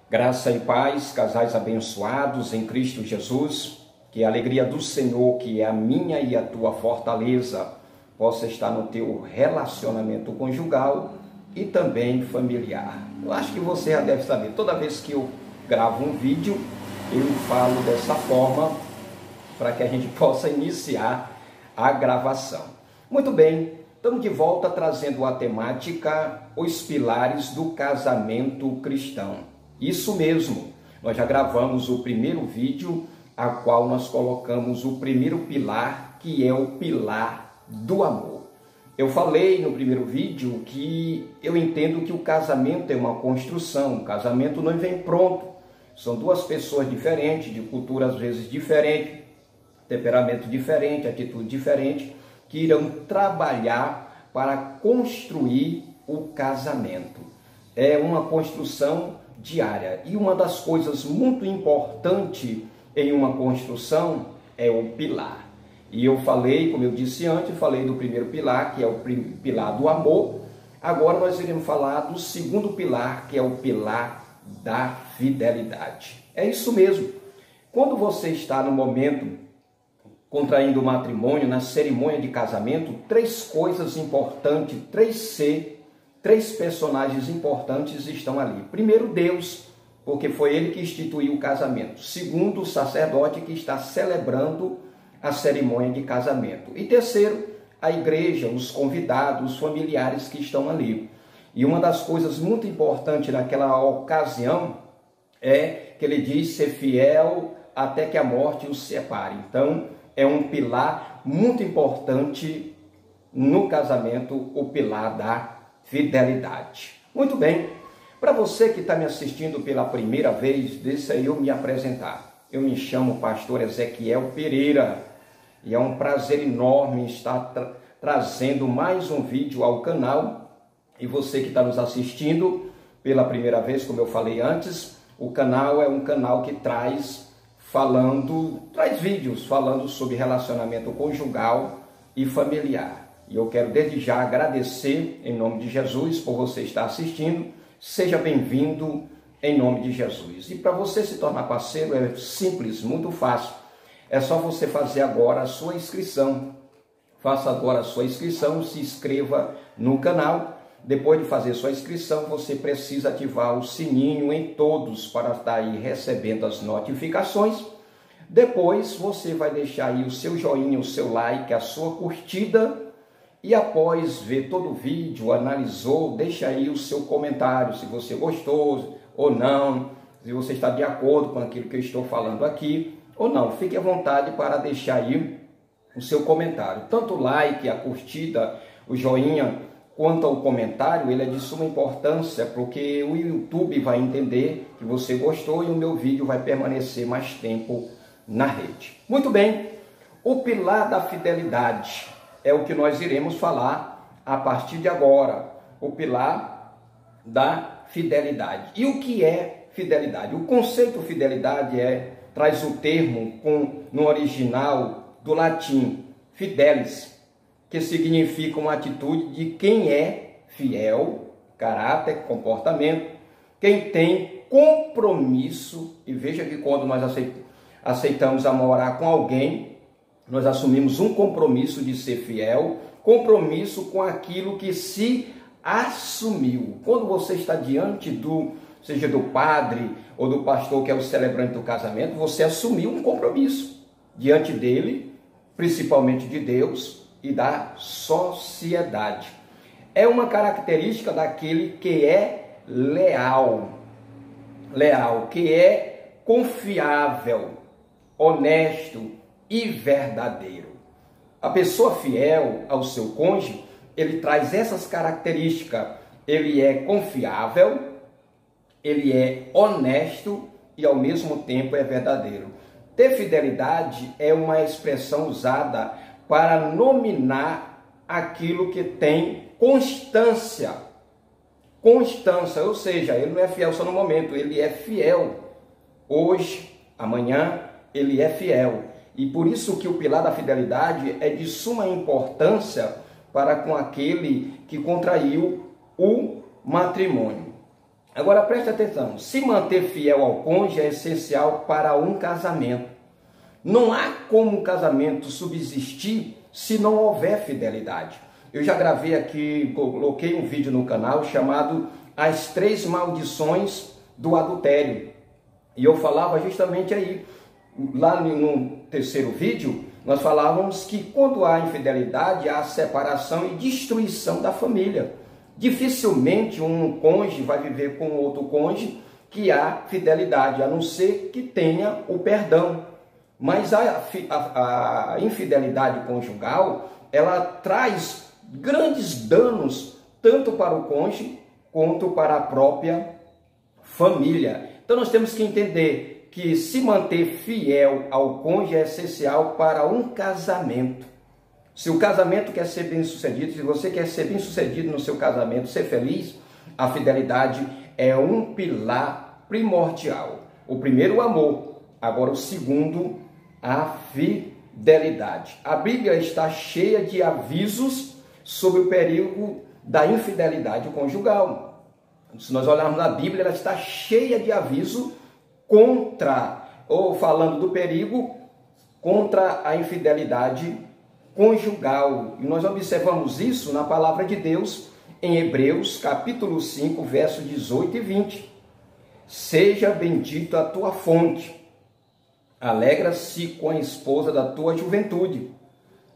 Graça e paz, casais abençoados em Cristo Jesus, que a alegria do Senhor, que é a minha e a tua fortaleza, possa estar no teu relacionamento conjugal e também familiar. Eu acho que você já deve saber, toda vez que eu gravo um vídeo, eu falo dessa forma para que a gente possa iniciar a gravação. Muito bem, estamos de volta trazendo a temática, os pilares do casamento cristão. Isso mesmo, nós já gravamos o primeiro vídeo, a qual nós colocamos o primeiro pilar, que é o pilar do amor. Eu falei no primeiro vídeo que eu entendo que o casamento é uma construção, o casamento não vem pronto. São duas pessoas diferentes, de cultura às vezes diferente, temperamento diferente, atitude diferente, que irão trabalhar para construir o casamento. É uma construção diária. E uma das coisas muito importantes em uma construção é o pilar. E eu falei, como eu disse antes, falei do primeiro pilar, que é o pilar do amor. Agora nós iremos falar do segundo pilar, que é o pilar da fidelidade. É isso mesmo. Quando você está no momento contraindo o matrimônio, na cerimônia de casamento, três coisas importantes, três personagens importantes estão ali. Primeiro, Deus, porque foi ele que instituiu o casamento. Segundo, o sacerdote que está celebrando a cerimônia de casamento. E terceiro, a igreja, os convidados, os familiares que estão ali. E uma das coisas muito importantes naquela ocasião é que ele diz ser fiel até que a morte os separe. Então, é um pilar muito importante no casamento, o pilar da fidelidade. Muito bem, para você que está me assistindo pela primeira vez, deixa eu me apresentar. Eu me chamo Pastor Ezequiel Pereira e é um prazer enorme estar trazendo mais um vídeo ao canal. E você que está nos assistindo pela primeira vez, como eu falei antes, o canal é um canal que traz vídeos falando sobre relacionamento conjugal e familiar. E eu quero desde já agradecer em nome de Jesus por você estar assistindo. Seja bem-vindo em nome de Jesus. E para você se tornar parceiro é simples, muito fácil. É só você fazer agora a sua inscrição. Faça agora a sua inscrição, se inscreva no canal. Depois de fazer sua inscrição, você precisa ativar o sininho em todos para estar aí recebendo as notificações. Depois você vai deixar aí o seu joinha, o seu like, a sua curtida. E após ver todo o vídeo, analisou, deixa aí o seu comentário, se você gostou ou não, se você está de acordo com aquilo que eu estou falando aqui ou não. Fique à vontade para deixar aí o seu comentário. Tanto o like, a curtida, o joinha, quanto ao comentário, ele é de suma importância, porque o YouTube vai entender que você gostou e o meu vídeo vai permanecer mais tempo na rede. Muito bem, o pilar da fidelidade é o que nós iremos falar a partir de agora, o pilar da fidelidade. E o que é fidelidade? O conceito fidelidade traz o termo no original do latim, fidelis, que significa uma atitude de quem é fiel, caráter, comportamento, quem tem compromisso. E veja que quando nós aceitamos a morar com alguém, nós assumimos um compromisso de ser fiel, compromisso com aquilo que se assumiu. Quando você está diante seja do padre ou do pastor que é o celebrante do casamento, você assumiu um compromisso diante dele, principalmente de Deus e da sociedade. É uma característica daquele que é leal, que é confiável, honesto e verdadeiro. A pessoa fiel ao seu cônjuge, ele traz essas características. Ele é confiável, ele é honesto e ao mesmo tempo é verdadeiro. Ter fidelidade é uma expressão usada para nominar aquilo que tem constância. Constância, ou seja, ele não é fiel só no momento, ele é fiel hoje, amanhã, ele é fiel. E por isso que o pilar da fidelidade é de suma importância para com aquele que contraiu o matrimônio. Agora preste atenção, se manter fiel ao cônjuge é essencial para um casamento. Não há como um casamento subsistir se não houver fidelidade. Eu já gravei aqui, coloquei um vídeo no canal chamado As 3 Maldições do Adultério. E eu falava justamente aí, lá no terceiro vídeo, nós falávamos que quando há infidelidade, há separação e destruição da família. Dificilmente um cônjuge vai viver com outro cônjuge que há fidelidade, a não ser que tenha o perdão. Mas a infidelidade conjugal, ela traz grandes danos tanto para o cônjuge quanto para a própria família. Então nós temos que entender que se manter fiel ao cônjuge é essencial para um casamento. Se o casamento quer ser bem sucedido, se você quer ser bem sucedido no seu casamento, ser feliz, a fidelidade é um pilar primordial. O primeiro, o amor. Agora o segundo, a fidelidade. A Bíblia está cheia de avisos sobre o perigo da infidelidade conjugal. Se nós olharmos na Bíblia, ela está cheia de aviso contra, ou falando do perigo, contra a infidelidade conjugal. E nós observamos isso na palavra de Deus em Hebreus, capítulo 5, versos 18 e 20. Seja bendita a tua fonte, alegra-se com a esposa da tua juventude,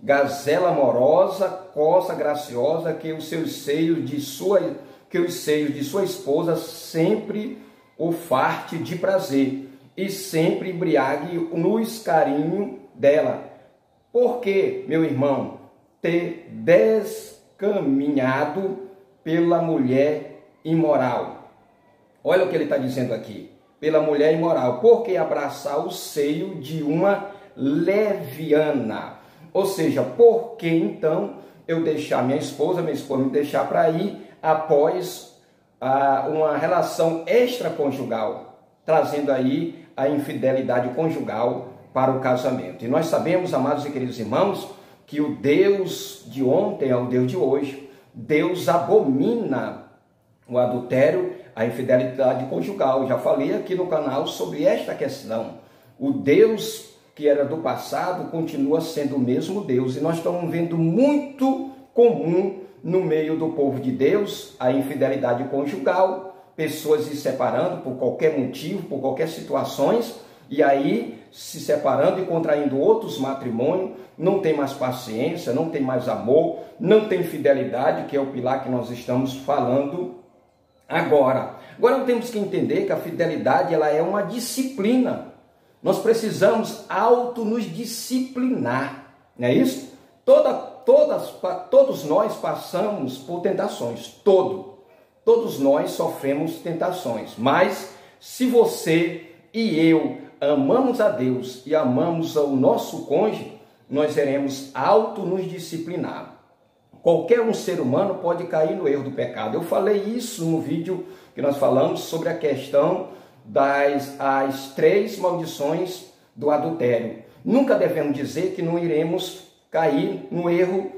gazela amorosa, coça graciosa, que os seios de sua esposa sempre o farte de prazer, e sempre embriague no carinho dela. Porque, meu irmão, ter descaminhado pela mulher imoral. Olha o que ele está dizendo aqui. Pela mulher imoral. Porque abraçar o seio de uma leviana. Ou seja, por que então eu deixar minha esposa me deixar para ir após uma relação extraconjugal, trazendo aí a infidelidade conjugal para o casamento. E nós sabemos, amados e queridos irmãos, que o Deus de ontem é o Deus de hoje. Deus abomina o adultério, a infidelidade conjugal. Já falei aqui no canal sobre esta questão. O Deus que era do passado continua sendo o mesmo Deus. E nós estamos vendo muito comum no meio do povo de Deus a infidelidade conjugal, pessoas se separando por qualquer motivo, por qualquer situações, e aí se separando e contraindo outros matrimônios, não tem mais paciência, não tem mais amor, não tem fidelidade, que é o pilar que nós estamos falando agora. Agora temos que entender que a fidelidade ela é uma disciplina. Nós precisamos nos disciplinar, não é isso? Todos nós passamos por tentações, todos nós sofremos tentações, mas se você e eu amamos a Deus e amamos o nosso cônjuge, nós iremos nos disciplinar. Qualquer um ser humano pode cair no erro do pecado. Eu falei isso no vídeo que nós falamos sobre a questão as 3 maldições do adultério. Nunca devemos dizer que não iremos cair no erro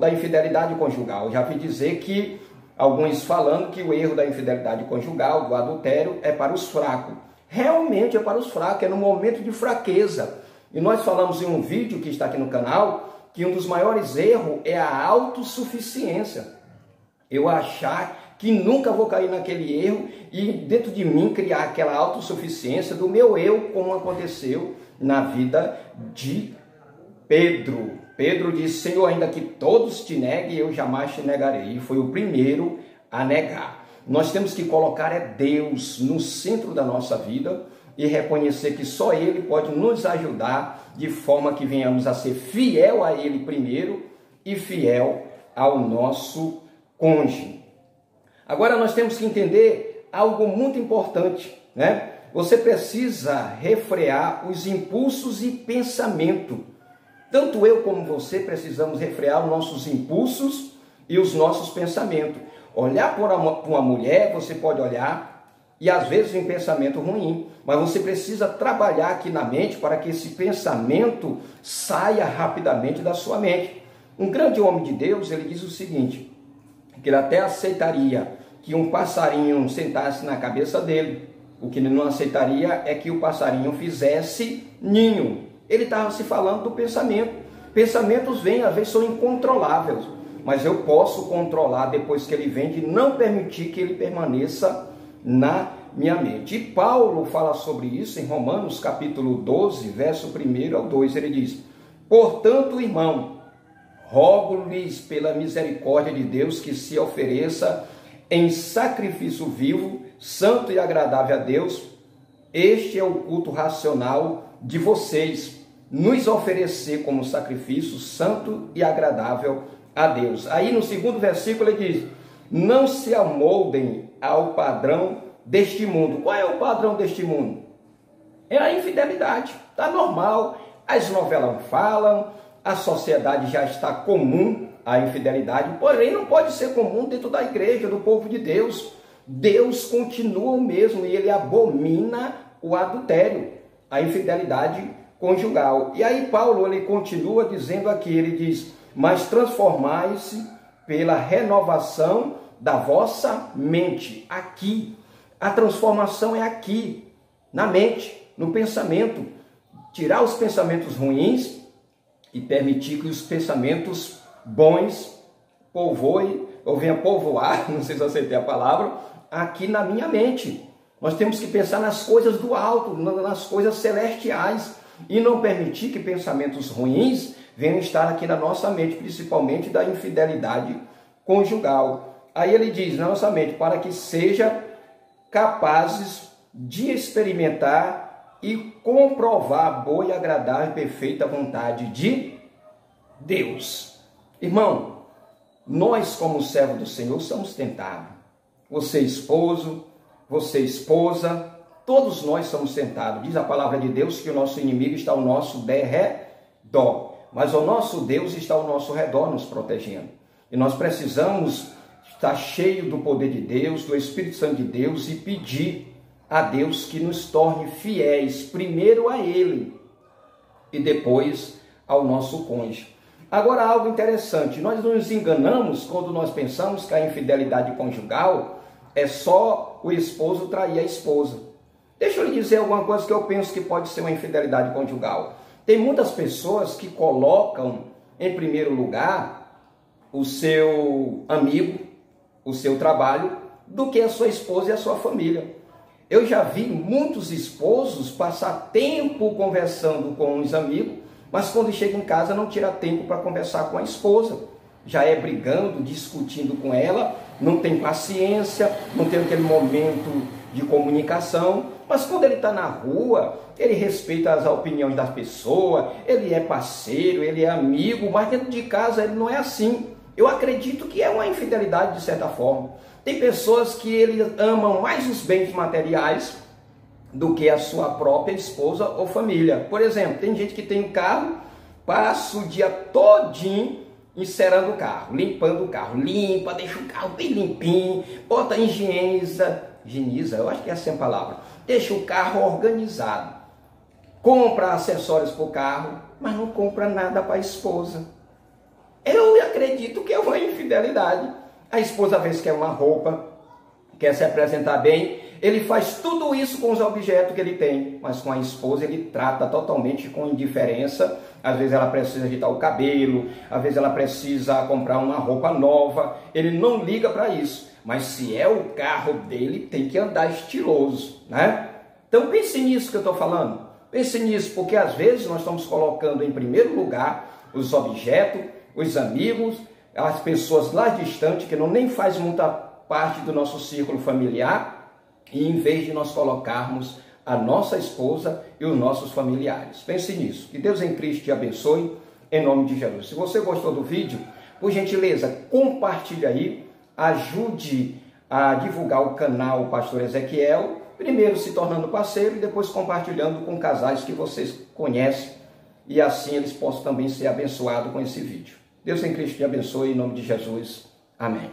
da infidelidade conjugal. Eu já vi dizer que alguns falando que o erro da infidelidade conjugal, do adultério, é para os fracos. Realmente é para os fracos, é no momento de fraqueza. E nós falamos em um vídeo que está aqui no canal que um dos maiores erros é a autossuficiência. Eu achar que nunca vou cair naquele erro e dentro de mim criar aquela autossuficiência do meu eu, como aconteceu na vida de Pedro. Pedro disse: Senhor, ainda que todos te neguem, eu jamais te negarei. E foi o primeiro a negar. Nós temos que colocar Deus no centro da nossa vida e reconhecer que só Ele pode nos ajudar de forma que venhamos a ser fiel a Ele primeiro e fiel ao nosso cônjuge. Agora nós temos que entender algo muito importante, né? Você precisa refrear os impulsos e pensamento. Tanto eu como você precisamos refrear os nossos impulsos e os nossos pensamentos. Olhar para uma mulher, você pode olhar e às vezes um pensamento ruim, mas você precisa trabalhar aqui na mente para que esse pensamento saia rapidamente da sua mente. Um grande homem de Deus, ele diz o seguinte, que ele até aceitaria que um passarinho sentasse na cabeça dele. O que ele não aceitaria é que o passarinho fizesse ninho. Ele estava se falando do pensamento. Pensamentos vêm, às vezes são incontroláveis, mas eu posso controlar depois que ele vem, de não permitir que ele permaneça na minha mente. E Paulo fala sobre isso em Romanos capítulo 12, verso 1 ao 2. Ele diz: portanto, irmão, rogo-lhes pela misericórdia de Deus que se ofereça em sacrifício vivo, santo e agradável a Deus. Este é o culto racional de vocês, nos oferecer como sacrifício santo e agradável a Deus. Aí no segundo versículo ele diz: não se amoldem ao padrão deste mundo. Qual é o padrão deste mundo? É a infidelidade. Está normal, as novelas falam, a sociedade já está comum a infidelidade, porém não pode ser comum dentro da igreja, do povo de Deus. Deus continua o mesmo e ele abomina o adultério, a infidelidade conjugal. E aí Paulo ele continua dizendo aqui, ele diz: mas transformai-se pela renovação da vossa mente. Aqui, a transformação é aqui, na mente, no pensamento. Tirar os pensamentos ruins e permitir que os pensamentos bons povoem, ou venha povoar, não sei se eu acertei a palavra, aqui na minha mente. Nós temos que pensar nas coisas do alto, nas coisas celestiais, e não permitir que pensamentos ruins venham estar aqui na nossa mente, principalmente da infidelidade conjugal. Aí ele diz na nossa mente, para que seja capazes de experimentar e comprovar a boa e agradável e perfeita vontade de Deus. Irmão, nós como servo do Senhor somos tentados. Você esposo, você esposa, todos nós somos tentados. Diz a palavra de Deus que o nosso inimigo está ao nosso derredor, mas o nosso Deus está ao nosso redor nos protegendo. E nós precisamos estar cheio do poder de Deus, do Espírito Santo de Deus, e pedir a Deus que nos torne fiéis, primeiro a Ele e depois ao nosso cônjuge. Agora, algo interessante, nós nos enganamos quando nós pensamos que a infidelidade conjugal é só o esposo trair a esposa. Deixa eu lhe dizer alguma coisa que eu penso que pode ser uma infidelidade conjugal. Tem muitas pessoas que colocam em primeiro lugar o seu amigo, o seu trabalho, do que a sua esposa e a sua família. Eu já vi muitos esposos passar tempo conversando com os amigos, mas quando chega em casa não tira tempo para conversar com a esposa. Já é brigando, discutindo com ela, não tem paciência, não tem aquele momento de comunicação. Mas quando ele está na rua, ele respeita as opiniões das pessoas, ele é parceiro, ele é amigo, mas dentro de casa ele não é assim. Eu acredito que é uma infidelidade de certa forma. Tem pessoas que eles amam mais os bens materiais do que a sua própria esposa ou família. Por exemplo, tem gente que tem um carro, passa o dia todinho encerando o carro, limpando o carro, limpa, deixa o carro bem limpinho, bota higieniza, eu acho que é essa a palavra, deixa o carro organizado, compra acessórios para o carro, mas não compra nada para a esposa. Eu acredito que é uma infidelidade. A esposa às vezes quer uma roupa, quer se apresentar bem, ele faz tudo isso com os objetos que ele tem, mas com a esposa ele trata totalmente com indiferença. Às vezes ela precisa ajeitar o cabelo, às vezes ela precisa comprar uma roupa nova, ele não liga para isso. Mas se é o carro dele, tem que andar estiloso, né? Então pense nisso que eu estou falando, pense nisso, porque às vezes nós estamos colocando em primeiro lugar os objetos, os amigos, as pessoas lá distantes, que não nem faz muita parte do nosso círculo familiar, e em vez de nós colocarmos a nossa esposa e os nossos familiares. Pense nisso. Que Deus em Cristo te abençoe, em nome de Jesus. Se você gostou do vídeo, por gentileza, compartilhe aí, ajude a divulgar o canal Pastor Ezequiel, primeiro se tornando parceiro e depois compartilhando com casais que vocês conhecem, e assim eles possam também ser abençoados com esse vídeo. Deus em Cristo te abençoe, em nome de Jesus. Amém.